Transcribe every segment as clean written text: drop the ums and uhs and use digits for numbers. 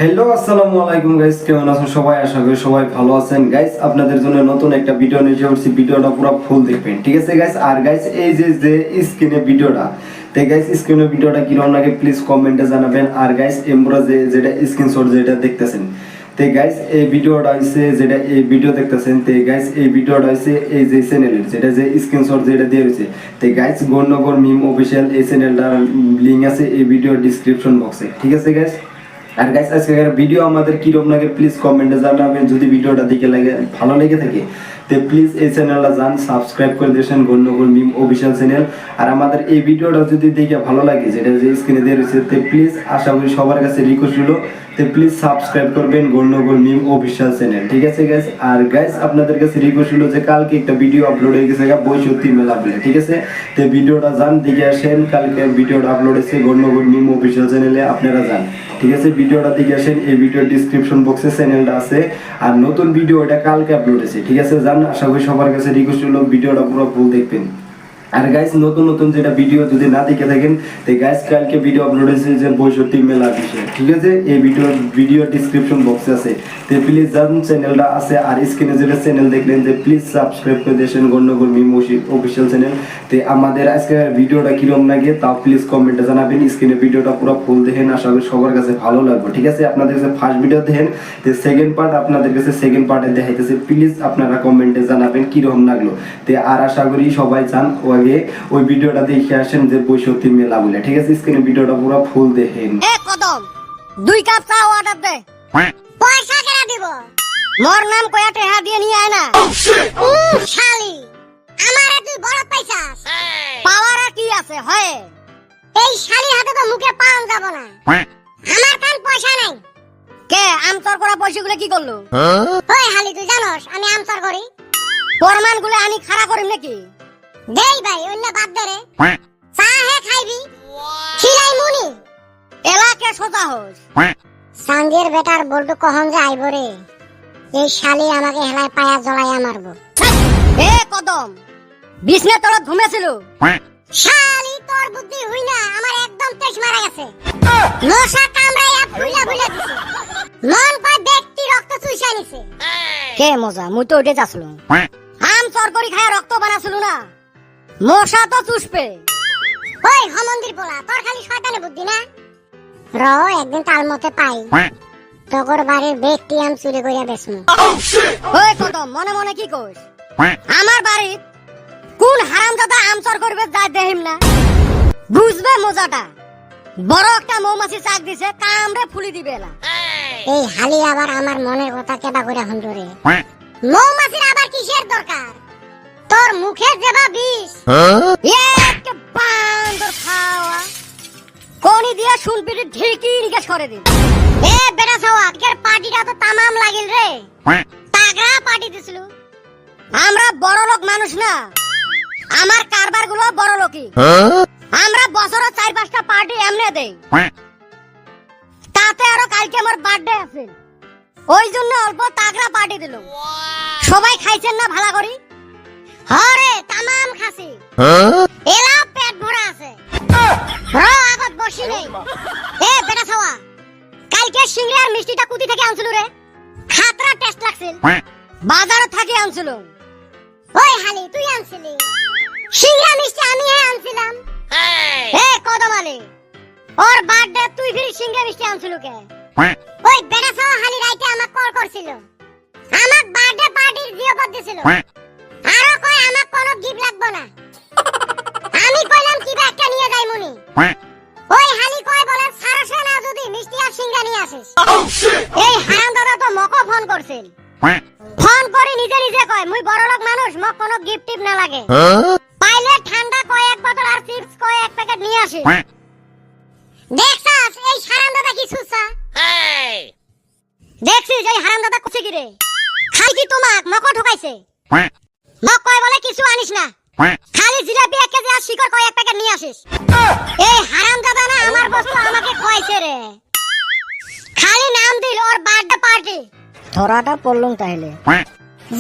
Hello আসসালামু আলাইকুম guys, কেমন আছেন সবাই? আশা করি সবাই ভালো আছেন গাইস। আপনাদের জন্য নতুন একটা ভিডিও নিয়ে এসেছি, ভিডিওটা পুরো ফুল দেখবেন, ঠিক আছে গাইস? আর গাইস এই যে স্ক্রিনে ভিডিওটা, তো গাইস স্ক্রিনে ভিডিওটা কিরকম লাগে প্লিজ কমেন্টে জানাবেন। আর গাইস এমরা যেটা স্ক্রিনশট যেটা দেখতেছেন, তো গাইস এই ভিডিওটা হইছে যেটা এই ভিডিও দেখতেছেন, তো গাইস এই ভিডিওটা হইছে এই যে চ্যানেলের যেটা যে স্ক্রিনশট যেটা দিয়ে রয়েছে, তো গাইস গণনগর মিম অফিশিয়াল এই চ্যানেলটার লিংক আছে এই ভিডিও ডেসক্রিপশন বক্সে, ঠিক আছে গাইস? আর গাইস আজকের ভিডিও আমাদের কিরকম লাগে প্লিজ কমেন্টে জানাবেন। যদি ভিডিওটা দেখে লাগে ভালো লেগে থাকে তো প্লিজ এই চ্যানেলটা যান সাবস্ক্রাইব করে দিয়েছেন, গণনগর মিম অফিশিয়াল চ্যানেল। আর আমাদের এই ভিডিওটা যদি দেখে ভালো লাগে যেটা যে স্ক্রিনে দিয়ে রয়েছে, তো প্লিজ আশা করি সবার কাছে রিকোয়েস্ট হলো তো প্লিজ সাবস্ক্রাইব করবেন গণনগর মিম অফিশিয়াল চ্যানেল, ঠিক আছে গাইস? আর গাইস আপনাদের কাছে রিকোয়েস্ট হলো যে কালকে একটা ভিডিও আপলোড হয়ে গেছে বৈশাখী মেলা বলে, ঠিক আছে? তো ভিডিওটা যান দেখে আসেন, কালকে ভিডিওটা আপলোড হয়েছে গণনগর মিম অফিশিয়াল চ্যানেলে, আপনারা যান, ঠিক আছে? ভিডিওটা দেখে আসেন, এই ভিডিওর ডেসক্রিপশন বক্সে চ্যানেলটা আছে। আর নতুন ভিডিও এটা কালকে আপলোড হয়েছে, ঠিক আছে? জান আশা করি সবার কাছে রিকোয়েস্ট হলো ভিডিওটা পুরো ফুল দেখবেন। আর গাইস নতুন নতুন যেটা ভিডিও যদি না দেখে থাকেন তো গাইস কালকে ভিডিও আপলোড হয়েছে যে বৈশাখী মেলা বিষয়ে, ঠিক আছে? এই ভিডিও ডেসক্রিপশন বক্সে আছে, তো প্লিজ যান চ্যানেলটা আছে। আর স্ক্রিনে যেটা চ্যানেল দেখলেন যে প্লিজ সাবস্ক্রাইব করে দিয়েছেন গণনগর মিম অফিশিয়াল চ্যানেল। তো আমাদের আজকে ভিডিওটা কিরকম লাগে তাও প্লিজ কমেন্টে জানাবেন। স্ক্রিনে ভিডিওটা পুরো ফুল দেখেন, আশা করি সবার কাছে ভালো লাগবে, ঠিক আছে? আপনাদের কাছে ফার্স্ট ভিডিও দেখেন, তো সেকেন্ড পার্ট আপনাদের কাছে সেকেন্ড পার্টে দেখাইতেছে, প্লিজ আপনারা কমেন্টে জানাবেন কিরকম লাগলো। তো আর আশা করি সবাই চান ওই ভিডিওটা দেখে আসেন যে বৈশাখী মেলা বলে, ঠিক আছে? স্ক্রিনে ভিডিওটা পুরো ফুল দেখেন। এ কদম 2 কাপ চা অর্ডার দে। পয়সা কেনা দিব? মোর নাম কয়া টেহা দিয়ে নিয়ে আয় না। শালি আমারে তুই বড় পাইছাস, পাওয়ার আর কি আছে হয়? এই শালি হাতে তো মুখে পান যাব না। আমার কান পয়সা নাই। কে আমচর করা পয়সাগুলো কি করলো? ওই হালি তুই জানোস আমি আমচর করি? প্রমাণগুলো আনি খাড়া করিম নাকি? দেই ভাই অন্য বাদ দে রে। চা হে খাইবি খিলাই মুনি এলাকে সোজা হোস। সাঙ্গের বেটার বলতো কখন যে আইব রে, এই শালি আমাকে হেলায় পায়া জ্বলাইয়া মারবো। এ কদম বিছনা তলত ঘুমেছিল? শালি তোর বুদ্ধি হই না, আমার একদম তেজ মারা গেছে। মশা কামড়াইয়া ফুইলা ফুইলা দিছে, মন কয় ব্যক্তি রক্ত চুইসা নিছে। কে মজা মুই তো উঠে যাচ্ছিলাম, আম তরকারি খায় রক্ত বানাছিল না, মশা তো চুষবে। ওই হমন্দির পোলা তোর খালি শয়তানে বুদ্ধি না। র একদিন তাল মতে পাই তোর বাড়ির ব্যক্তি আম চুরি কইরা বেসমু। ওই কদম মনে মনে কি কইস? আমার বাড়ির কোন হারামজাদা আমচর করবে যাই দেহিম না, বুঝবে মজাটা। বড় একটা মৌমাছি চাক দিছে, কামড়ে ফুলি দিবে না। এই হালি আবার আমার মনের কথা কেবা কইরা হুন্ডরে। মৌমাছির আবার কিসের দরকার? তোর মুখে যেবা বিষ এক বান্দর খাওয়া কোনি দিয়া শুনপিটি ঢিকি নিকেশ করে দিন। এ বেটা ছাওয়া আজকের পার্টিটা তো তামাম লাগিল রে, তাগড়া পার্টি দিছিল। আমরা বড় লোক মানুষ না, আমার কারবার গুলো বড় লোকই। আমরা বছরে 4-5টা পার্টি এমনে দেই, তাতে আরো কালকে আমার বার্থডে আছে, ওই জন্য অল্প তাগড়া পার্টি দিল। সবাই খাইছেন না ভালো করি? হরে তামাম খাসি, এলা পেট ভরা আছে। আগত বসি নেই। এ বেটা ছাওয়া কালকে সিংড়ার মিষ্টিটা কুতি থেকে আনছিল রে, খাতরা টেস্ট লাগছিল, বাজারে থাকি আনছিল। ওই হালি তুই আনছিলি সিংড়া মিষ্টি? আমি আনছিলাম। এ কদম আলী ওর বার্থডে তুই ফির সিংড়া মিষ্টি আনছিল কে? ওই বেটা ছাওয়া হালি রাইতে আমাক কল করছিল, আমাক বার্থডে পার্টির জিওবাদ দিছিল, আরো কয় আমাক কোনো গিফট লাগবে না। আমি কইলাম কি একটা নিয়ে যাই মুনি। ওই হালি কয় বলে সারসে না যদি মিষ্টি আর সিংড়া নিয়ে আসিস। এই হারামদাদা তো মকো ফোন করছিল, ফোন করে নিজে নিজে কয় মুই বড়লোক মানুষ, মক কোনো গিফট টিপ না লাগে, পাইলে ঠান্ডা কয় এক বোতল আর চিপস কয় এক প্যাকেট নিয়ে আসিস। দেখছাস এই হারামদাদা কি সুসা? দেখছিস এই হারামদাদা কুছে কি রে? খালি কি তোমাক মকো ঠকাইছে? মক কয় বলে কিছু আনিস না, খালি জিলাপি 1 কেজি আর শিকড় কয় এক প্যাকেট নিয়ে আসিস। এই হারামজাদা না আমার বস্তু আমাকে কইছে রে, খালি নাম দিল ওর বার্থডে পার্টি। ধরাটা পড়লুম তাইলে।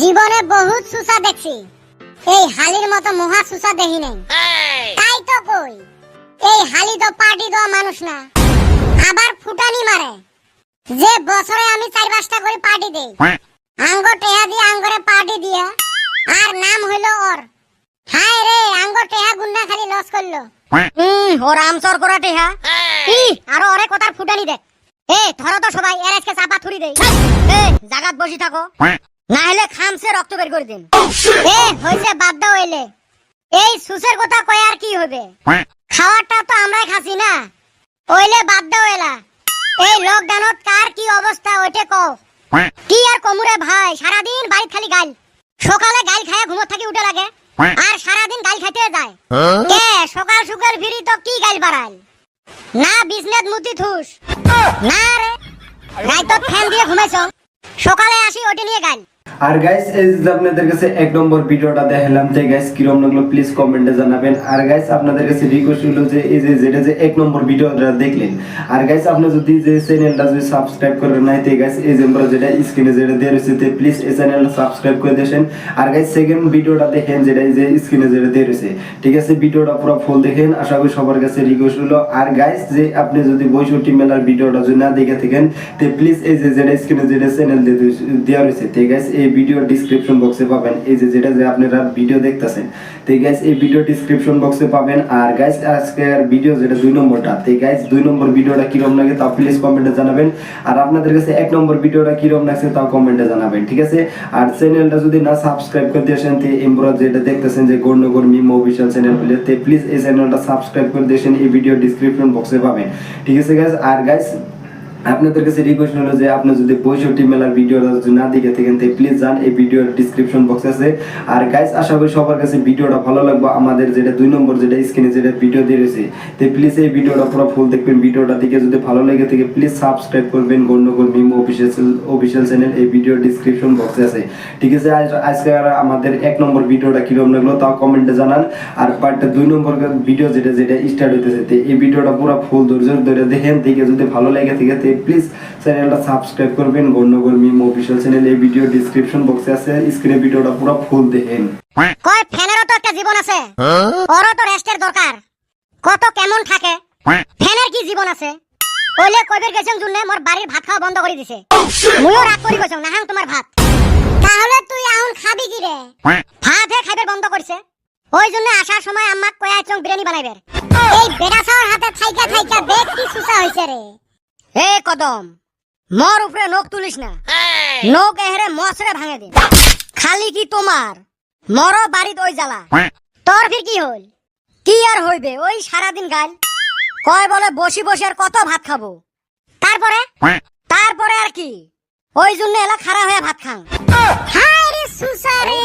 জীবনে বহুত সুসা দেখছি, এই হালির মতো মহা সুসা দেখি নাই। তাই তো কই এই হালি তো পার্টি দেওয়া মানুষ না, আবার ফুটানি মারে। যে বছরে আমি 4-5টা করে পার্টি দেই আঙ্গ টেহা দিয়ে আঙ্গরে পার্টি দিয়া আর নাম হইলো ওর হায় রে আঙ্গ টেহা গুন্না খালি লস করলো ওর আমসর করা টেহা আরো ওরে কথার ফুটানি দেখ ধরো তো সবাই এর আজকে চাপা থুরি দেই জাগাত বসি থাকো না হলে খামসে রক্ত বের করে দিন হইছে বাদ দাও এলে এই সুসের কথা কয় আর কি হবে খাওয়াটা তো আমরাই খাসি না ওইলে বাদ দাও এলা এই লকডাউনত কার কি অবস্থা ওইটা কও কি আর কমুরে ভাই সারাদিন বাড়ি খালি গাল সকালে গাল খায়া ঘুমত থাকি উঠে লাগে আর সারাদিন গাল খাইতে যায় কে সকাল সকাল ফিরি তো কি গাল বাড়াল না বিজনেস মুতি থুস না রে রাইতো ফ্যান দিয়ে ঘুমাইছো সকালে আসি ওটা নিয়ে গাল আর গাইস এই যে আপনাদের কাছে এক নম্বর ভিডিওটা দেখালাম যে গাইস কিরকম লাগলো প্লিজ কমেন্টে জানাবেন। আর গাইস আপনাদের কাছে রিকোয়েস্ট হলো যে এই যে যেটা যে এক নম্বর ভিডিওটা দেখলেন আর গাইস আপনি যদি যে চ্যানেলটা যদি সাবস্ক্রাইব করেন নাই তে গাইস এই যে আমরা যেটা স্ক্রিনে যেটা দেয়া রয়েছে তে প্লিজ এই চ্যানেলটা সাবস্ক্রাইব করে দেন। আর গাইস সেকেন্ড ভিডিওটা দেখেন যেটা এই যে স্ক্রিনে যেটা দেয়া রয়েছে ঠিক আছে ভিডিওটা পুরো ফুল দেখেন আশা করি সবার কাছে রিকোয়েস্ট হলো। আর গাইস যে আপনি যদি 62 মেলার ভিডিওটা যদি না দেখে থাকেন তে প্লিজ এই যে যেটা স্ক্রিনে যেটা চ্যানেল দেয়া রয়েছে তে গাইস এই ভিডিও ডেসক্রিপশন বক্সে পাবেন এই যে যেটা যে আপনারা ভিডিও দেখতেছেন তে গাইস এই ভিডিও ডেসক্রিপশন বক্সে পাবেন। আর গাইস আজকের ভিডিও যেটা 2 নম্বরটা তে গাইস 2 নম্বর ভিডিওটা কিরকম লাগে তা প্লিজ কমেন্টে জানাবেন। আর আপনাদের কাছে 1 নম্বর ভিডিওটা কিরকম লাগছে তাও কমেন্টে জানাবেন ঠিক আছে। আর চ্যানেলটা যদি না সাবস্ক্রাইব করে দিয়েছেন তে এমরা যেটা দেখতেছেন যে গর্ণগর মিম অফিশিয়াল চ্যানেল প্লে তে প্লিজ এই চ্যানেলটা সাবস্ক্রাইব করে দিয়েছেন এই ভিডিও ডেসক্রিপশন বক্সে পাবেন ঠিক আছে গাইস। আর গাইস আপনাদের কাছে রিকোয়েস্ট হলো যে আপনি যদি 62 মেলার ভিডিওটা যদি না দেখে থাকেন তাহলে প্লিজ যান এই ভিডিওর ডেসক্রিপশন বক্স আছে। আর গাইস আশা করি সবার কাছে ভিডিওটা ভালো লাগবে আমাদের যেটা 2 নম্বর যেটা স্ক্রিনে যেটা ভিডিও দিয়েছে তে প্লিজ এই ভিডিওটা পুরো ফুল দেখবেন ভিডিওটা দেখে যদি ভালো লাগে থাকে প্লিজ সাবস্ক্রাইব করবেন গর্ণগর মিম অফিশিয়াল চ্যানেল এই ভিডিও ডেসক্রিপশন বক্সে আছে ঠিক আছে। আজকে আমাদের 1 নম্বর ভিডিওটা কিরকম লাগলো তাও কমেন্টে জানান। আর পার্ট 2 নম্বর ভিডিও যেটা স্টার্ট হইতেছে তে এই ভিডিওটা পুরো ফুল ধৈর্য ধরে দেখেন দেখে যদি ভালো লাগে থাকে প্লিজ চ্যানেলটা সাবস্ক্রাইব করবেন গর্ণগর মিম অফিশিয়াল চ্যানেল এই ভিডিও ডেসক্রিপশন বক্সে আছে স্ক্রিনে ভিডিওটা পুরো ফুল দেখেন। কয় ফ্যানেরও তো একটা জীবন আছে ওরও তো রেস্টের দরকার কত কেমন থাকে ফ্যানের কি জীবন আছে ওইলে কইবের গেছং জুনে মোর বাড়ির ভাত খাওয়া বন্ধ করে দিছে মুইও রাগ করি গেছং না হাং তোমার ভাত তাহলে তুই আউন খাবি কি রে ভাত হে খাইবে বন্ধ করছে ওই জন্য আসার সময় আম্মাক কয়া চং বিরিয়ানি বানাইবে এই বেড়া সাওয়ার হাতে থাইকা থাইকা দেখ কি সুসা হইছে রে হে কদম মোর উপরে নখ তুলিস না নখ এহরে মশরে ভাঙে দে খালি কি তোমার মর বাড়িত ওই জ্বালা তোর ফির কি হল কি আর হইবে ওই সারাদিন গাল কয় বলে বসি বসে আর কত ভাত খাবো তারপরে আর কি ওই জন্য এলা খাড়া হয়ে ভাত খাং হায় রে সুসারে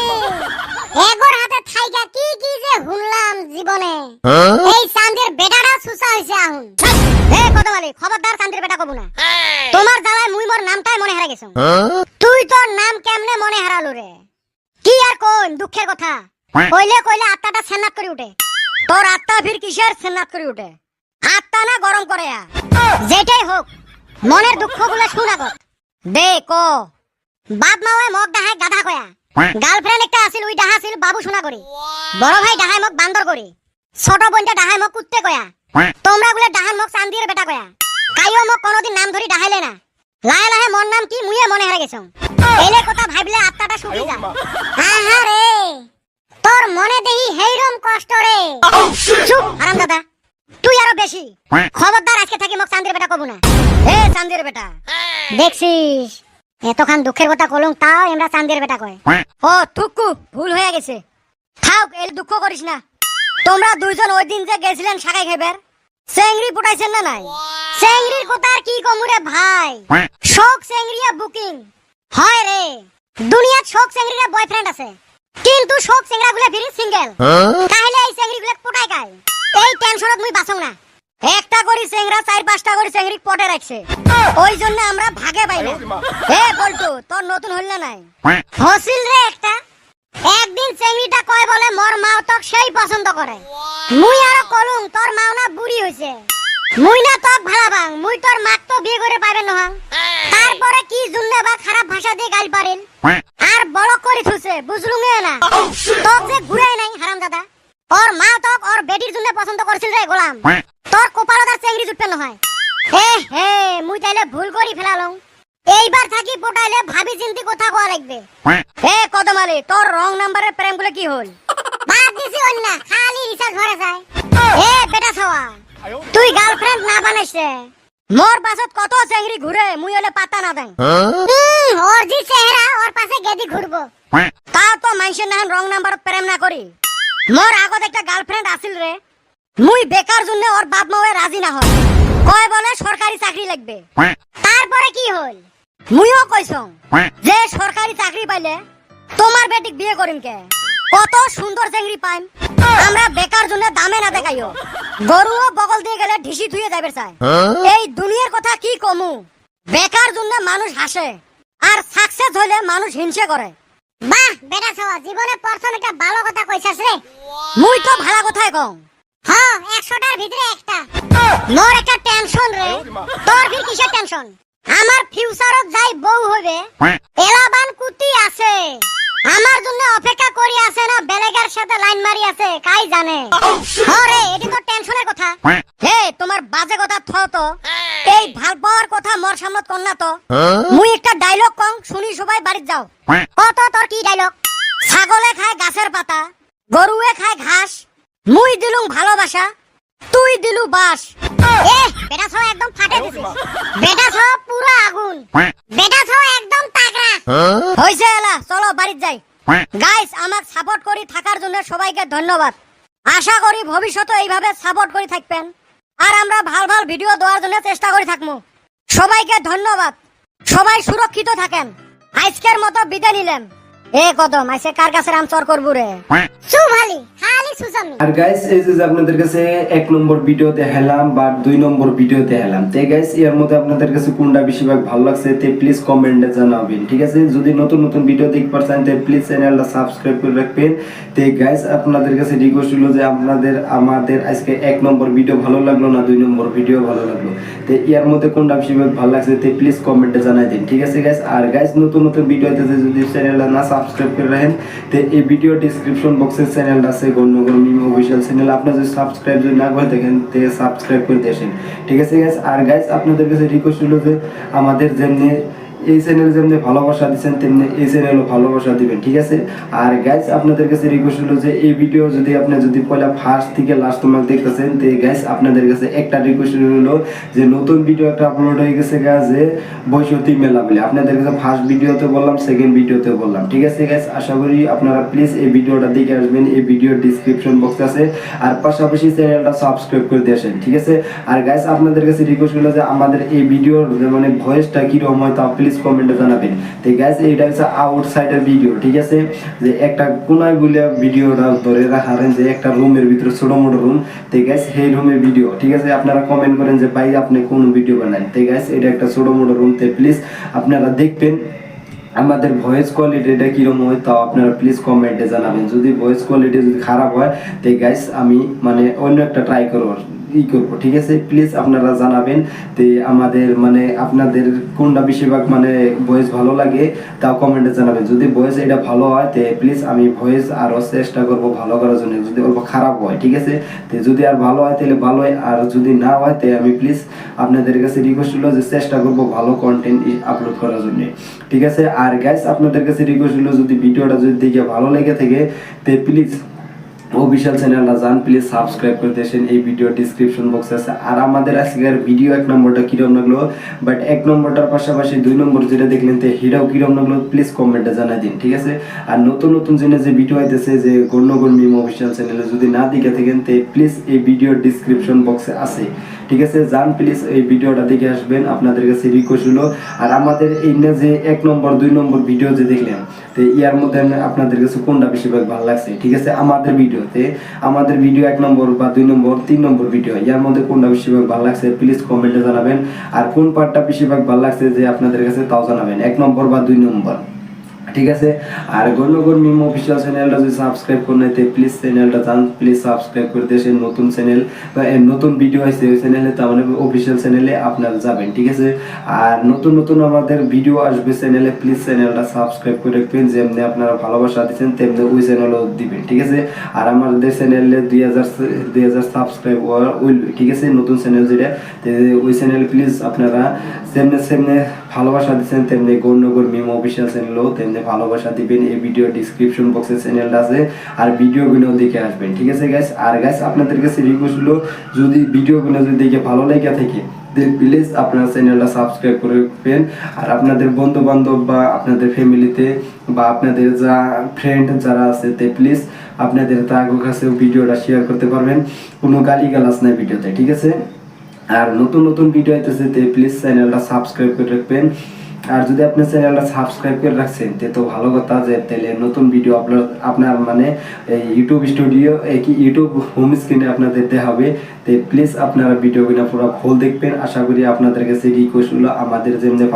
এগোর হাতে থাইকা কি কি যে হুনলাম জীবনে এই চাঁদের বেটাটা সুসা হইছে আহুন হে কদমালি খবরদার চাঁদের বেটা কবু না তোমার জ্বালায় মুই মোর নামটাই মনে হারা গেছ তুই তোর নাম কেমনে মনে হারালো রে কি আর কোন দুঃখের কথা কইলে আত্মাটা সেনাত করে উঠে তোর আত্মা ফির কিসের সেনাত করে উঠে আত্মা না গরম করে যেটাই হোক মনের দুঃখগুলো শুনা কর দে কো বাপ মাওয়ে মগ ডাহাই গাধা কয়া গার্লফ্রেন্ড একটা আছিল ওই ডাহা আছিল বাবু শোনা করি বড় ভাই ডাহাই মগ বান্দর করি ছোট বোনটা ডাহাই মগ কুত্তে কয়া তোমরা গুলো ডাহান মগ চান্দির বেটা কয়া কাইও মগ কোনোদিন নাম ধরি ডাহাইলে না লাহে লাহে মন নাম কি মুইয়ে মনে হারা গেছ এলে কথা ভাবলে আত্মাটা শুকিয়ে যায় আহা রে তোর মনে দেহি হেইরম কষ্ট রে চুপ হারাম দাদা তুই আরো বেশি খবরদার আজকে থাকি মগ চান্দির বেটা কবু না এ চান্দির বেটা দেখছিস এতখান দুঃখের কথা কলং তাও আমরা চান্দের বেটা কয় ও থুকু ভুল হয়ে গেছে থাক এই দুঃখ করিস না তোমরা দুইজন ওই দিন যে গেছিলেন শাকাই খাইবার চেংড়ি ফুটাইছেন না নাই চেংড়ির কথা আর কি কমুরে ভাই শোক চেংড়িয়া বুকিং হয় রে দুনিয়াত শোক চেংড়িরা বয়ফ্রেন্ড আছে কিন্তু শোক চেংড়া গুলা ফিরি সিঙ্গেল তাহলে এই চেংড়ি গুলা ফুটাই গায় এই টেনশনত মুই বাঁচং না একটা করি চেংড়া 4-5টা করে চেংড়ি পটে রাখছে ওই জন্য আমরা ভাগে পাই না এ বলটু তোর নতুন হল না নাই হসিল রে একটা একদিন চেংড়িটা কয় বলে মোর মাও তক সেই পছন্দ করে মুই আরো কলুম তোর মাও না বুড়ি হইছে মুই না তক ভালাবাং মুই তোর মাক তো বিয়ে করে পাইবেন না তারপরে কি জন্য বা খারাপ ভাষা দিয়ে গাল পারেন আর বড় করে থুছে বুঝলুম না তোক যে ঘুরাই নাই হারাম দাদা ওর মা তক ওর বেটির জন্য পছন্দ করছিল রে গোলাম তোর কপালত আর চেংড়ি জুটবে না হয় হে মুই তাইলে ভুল করি ফেলালং। এইবার থাকি পটাইলে ভাবি চিন্তি কথা কওয়া লাগবে। হে কদমালি, তোর রং নাম্বারের প্রেম গুলো কি হল? বাদ দিছি অন্য, খালি রিচার্জ ভরে যায়। এ বেটা ছাওয়া, তুই গার্লফ্রেন্ড না বানাইছ রে? মোর পাছত কত চেংড়ি ঘুরে, মুই হলে পাতা না দেন। ওর জি চেহারা, ওর পাশে গেদি ঘুরবো। তা তো মাইসের নাহান রং নাম্বার প্রেম না করি। মোর আগত একটা গার্লফ্রেন্ড আছিল রে, মুই বেকার জন্য ওর বাপ মাওয়ে রাজি না হয়, কয় বলে সরকারি চাকরি লাগবে। তারপরে কি হল? মুইও কইছং যে সরকারি চাকরি পাইলে তোমার বেটিক বিয়ে করিম কে। কত সুন্দর চেংড়ি পাইম, আমরা বেকার জন্য দামে না দেখাইও। গরুও বগল দিয়ে গেলে ঢিসি ধুয়ে যাবে চাই। এই দুনিয়ার কথা কি কমু, বেকার জন্য মানুষ হাসে আর সাকসেস হইলে মানুষ হিংসে করে। বাহ বেটা ছাওয়া, জীবনে প্রথম একটা ভালো কথা কইছাস রে। মুই তো ভালো কথাই কম। হ্যাঁ, 100টার ভিতরে একটা। মোর একটা টেনশন রে। তোর কি কিসের টেনশন? আমার ফিউচারত যাই বউ হবে, এলাবান কুতি আছে, আমার জন্য অপেক্ষা করি আছে না বেলেগার সাথে লাইন মারি আছে, কাই জানে। হরে, এটি তো টেনশনের কথা। হে, তোমার বাজে কথা থ তো। এই ভাল পাওয়ার কথা মোর সামনে কর না তো। মুই একটা ডায়লগ কং, শুনি সবাই বাড়ি যাও। কত তোর কি ডায়লগ? ছাগলে খায় গাছের পাতা, গরুয়ে খায় ঘাস, মুই দিলুম ভালোবাসা, তুই দিলু বাস। এ বেটা ছাও একদম ফাটে দিছিস। বেটা ছাও পুরো আগুন। বেটা ছাও একদম তাগড়া। হইছে এলা, চলো বাড়ি যাই। গাইস, আমাক সাপোর্ট করি থাকার জন্য সবাইকে ধন্যবাদ। আশা করি ভবিষ্যতে এইভাবে সাপোর্ট করে থাকবেন, আর আমরা ভাল ভাল ভিডিও দেওয়ার জন্য চেষ্টা করে থাকবো। সবাইকে ধন্যবাদ। সবাই সুরক্ষিত থাকেন। আজকের মতো বিদায় নিলাম। এ কদম, আইসে কার কাছে রাম চর করবো রে? সুভালি খালি সুজামি। আর গাইস, এই যে আপনাদের কাছে 1 নম্বর ভিডিও দেখালাম বা 2 নম্বর ভিডিও দেখালাম, তে গাইস এর মধ্যে আপনাদের কাছে কোনটা বেশিরভাগ ভালো লাগছে তে প্লিজ কমেন্টে জানাবেন, ঠিক আছে? যদি নতুন নতুন ভিডিও দেখতে চান তে প্লিজ চ্যানেলটা সাবস্ক্রাইব করে রাখবেন। তে গাইস, আপনাদের কাছে রিকোয়েস্ট হলো যে আমাদের আজকে 1 নম্বর ভিডিও ভালো লাগলো না 2 নম্বর ভিডিও ভালো লাগলো, তে এর মধ্যে কোনটা বেশিরভাগ ভালো লাগছে তে প্লিজ কমেন্টে জানাই দিন, ঠিক আছে গাইস? আর গাইস, নতুন নতুন ভিডিওতে যদি চ্যানেলটা না সাবস্ক্রাইব করে রাখেন তে এই ভিডিও ডেসক্রিপশন বক্সে চ্যানেলটা আছে গন্ডগোল মিম অফিশিয়াল চ্যানেল, আপনারা যদি সাবস্ক্রাইব যদি না করে দেখেন তে সাবস্ক্রাইব করে দেন, ঠিক আছে গাইস? আর গাইস, আপনাদের কাছে রিকোয়েস্ট হলো যে আমাদের যেমনি এই চ্যানেল যেমনি ভালোবাসা দিচ্ছেন তেমনি এই চ্যানেলও ভালোবাসা দিবেন, ঠিক আছে? আর গাইস, আপনাদের কাছে রিকোয়েস্ট হলো যে এই ভিডিও যদি আপনি যদি পয়লা ফার্স্ট থেকে লাস্ট তোমাকে দেখতেছেন তে গাইস, আপনাদের কাছে একটা রিকোয়েস্ট হলো যে নতুন ভিডিও একটা আপলোড হয়ে গেছে গাইস, যে বৈশতি মেলা বলে আপনাদের কাছে ফার্স্ট ভিডিওতে বললাম, সেকেন্ড ভিডিওতে বললাম, ঠিক আছে গাইস? আশা করি আপনারা প্লিজ এই ভিডিওটা দেখে আসবেন। এই ভিডিওর ডেসক্রিপশন বক্স আছে, আর পাশাপাশি চ্যানেলটা সাবস্ক্রাইব করে দিয়ে আসেন, ঠিক আছে? আর গাইস, আপনাদের কাছে রিকোয়েস্ট হলো যে আমাদের এই ভিডিওর মানে ভয়েসটা কিরকম হয় তা প্লিজ কমেন্টে জানাবেন। তো গাইস, এইটা হচ্ছে আউটসাইডের ভিডিও, ঠিক আছে? যে একটা কোনায় বলে ভিডিওটা ধরে রাখারেন, যে একটা রুমের ভিতরে ছোট মোটো রুম, তো গাইস সেই রুমের ভিডিও, ঠিক আছে? আপনারা কমেন্ট করেন যে ভাই আপনি কোন ভিডিও বানান, তো গাইস এটা একটা ছোট মোটো রুম, তো প্লিজ আপনারা দেখবেন আমাদের ভয়েস কোয়ালিটিটা কিরকম হয় তাও আপনারা প্লিজ কমেন্টে জানাবেন। যদি ভয়েস কোয়ালিটি যদি খারাপ হয় তো গাইস আমি মানে অন্য একটা ট্রাই করবো, ঠিক আছে? প্লিজ আপনারা জানাবেন তে আমাদের মানে আপনাদের কোনটা বেশিরভাগ মানে ভয়েস ভালো লাগে তাও কমেন্টে জানাবেন। যদি ভয়েস এটা ভালো হয় তে প্লিজ আমি ভয়েস আরও চেষ্টা করব ভালো করার জন্য। যদি অল্প খারাপ হয়, ঠিক আছে? তো যদি আর ভালো হয় তাহলে ভালো হয়, আর যদি না হয় তো আমি প্লিজ আপনাদের কাছে রিকোয়েস্ট হলো যে চেষ্টা করব ভালো কন্টেন্ট আপলোড করার জন্য, ঠিক আছে? আর গাইস, আপনাদের কাছে রিকোয়েস্ট হলো যদি ভিডিওটা যদি দেখে ভালো লেগে থাকে তে প্লিজ অফিশিয়াল চ্যানেলটা যান, প্লিজ সাবস্ক্রাইব করে দেন। এই ভিডিও ডেসক্রিপশন বক্সে আছে। আর আমাদের আজকের ভিডিও 1 নম্বরটা কিরকম লাগলো, বাট 1 নম্বরটার পাশাপাশি 2 নম্বর যেটা দেখলেন তো হিরাও কিরকম লাগলো প্লিজ কমেন্টে জানাই দিন, ঠিক আছে? আর নতুন নতুন যে ভিডিও আইতেছে যে গন্ডগোল মিম অফিশিয়াল চ্যানেলে যদি না দেখে থাকেন তো প্লিজ এই ভিডিও ডেসক্রিপশন বক্সে আছে, ঠিক আছে? যান, প্লিজ এই ভিডিওটা দেখে আসবেন, আপনাদের কাছে রিকোয়েস্ট হলো। আর আমাদের এই না যে 1 নম্বর 2 নম্বর ভিডিও যে দেখলেন তো ইয়ার মধ্যে আপনাদের কাছে কোনটা বেশিরভাগ ভালো লাগছে, ঠিক আছে? আমাদের ভিডিও 1 নম্বর বা 2 নম্বর 3 নম্বর ভিডিও ইয়ার মধ্যে কোনটা বেশিরভাগ ভালো লাগছে প্লিজ কমেন্টে জানাবেন। আর কোন পার্টটা বেশিরভাগ ভালো লাগছে যে আপনাদের কাছে তাও জানাবেন, 1 নম্বর বা 2 নম্বর। ঠিক আছে। আর গণগণ মিম অফিসিয়াল চ্যানেলটা যদি সাবস্ক্রাইব করে নিতে প্লিজ চ্যানেলটা যান, প্লিজ সাবস্ক্রাইব করে দেশের নতুন চ্যানেল বা নতুন ভিডিও আছে ওই চ্যানেলে, তার মানে অফিসিয়াল চ্যানেলে আপনারা যাবেন, ঠিক আছে। আর নতুন নতুন আমাদের ভিডিও আসবে চ্যানেলে, প্লিজ চ্যানেলটা সাবস্ক্রাইব করে রাখবেন, যেমনি আপনারা ভালোবাসা দিচ্ছেন তেমনি ওই চ্যানেলও দিবেন, ঠিক আছে। আর আমাদের চ্যানেলে 2000 সাবস্ক্রাইবার উইলবে, ঠিক আছে, নতুন চ্যানেল যেটা, ওই চ্যানেল প্লিজ আপনারা সেমনে ভালোবাসা দিচ্ছেন তেমনি গৌরনগর মিম অফিসিয়াল চ্যানেলও তেমনি ভালোবাসা দিবেন। এই ভিডিও ডিসক্রিপশন বক্সে চ্যানেলটা আছে, আর ভিডিওগুলো দেখে আসবেন, ঠিক আছে গাইস। আর গাইস আপনাদের কাছে রিকোয়েস্ট হলো, যদি ভিডিওগুলো যদি দেখে ভালো লেগে থাকে প্লিজ আপনারা চ্যানেলটা সাবস্ক্রাইব করে রাখবেন। আর আপনাদের বন্ধু বান্ধব বা আপনাদের ফ্যামিলিতে বা আপনাদের যা ফ্রেন্ড যারা আছে প্লিজ আপনাদের তার কাছে ভিডিওটা শেয়ার করতে পারবেন, কোনো গালিগালাজ নাই ভিডিওতে, ঠিক আছে। আর নতুন নতুন ভিডিও আইতেছে প্লিজ চ্যানেলটা সাবস্ক্রাইব করে রাখবেন। আর যদি আপনি চ্যানেলটা সাবস্ক্রাইব করে রাখছেন তো ভালো কথা, যে তাহলে নতুন ভিডিও আপনার মানে ইউটিউব স্টুডিও কি ইউটিউব হোম স্ক্রিনে আপনাদের দেখাবে। তো প্লিজ আপনারা ভিডিওগুলো পুরো ফুল দেখবেন। আশা করি আপনাদের কাছে রিকোয়েস্ট হলো, আমাদের যেমনি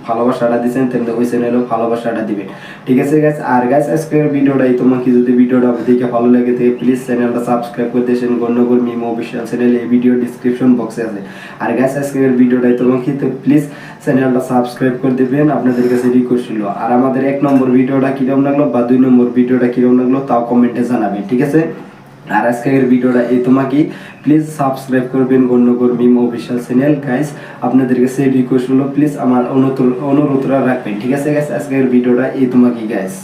ভালোবাসাটা দিচ্ছেন তেমনি ওই চ্যানেলেও ভালোবাসাটা দিবেন, ঠিক আছে গাইস। আর গাইস আজকের ভিডিওটা তোমাকে যদি ভিডিওটা দেখে ভালো লাগে থাকে প্লিজ চ্যানেলটা সাবস্ক্রাইব করে দেশেন গৌরনগর মিম অফিসিয়াল চ্যানেল, এই ভিডিও ডিসক্রিপশন বক্সে আছে। আর গাইস আজকের ভিডিওটা তোমাকে প্লিজ চ্যানেলটা সাবস্ক্রাইব করে দিবেন, আপনাদের কাছে রিকোয়েস্ট ছিল। আর আমাদের 1 নম্বর ভিডিওটা কিরকম লাগলো বা 2 নম্বর ভিডিওটা কিরকম লাগলো তাও কমেন্টে জানাবেন, ঠিক আছে। আর আজকের ভিডিওটা তোমাকে প্লিজ সাবস্ক্রাইব করবেন গৌরনগর মিম অফিসিয়াল চ্যানেল গাইস, আপনাদের কাছে রিকোয়েস্ট হলো প্লিজ আমার অনুরোধটা রাখবেন, ঠিক আছে গাইস। আজকের ভিডিওটা তোমাকে গাইস।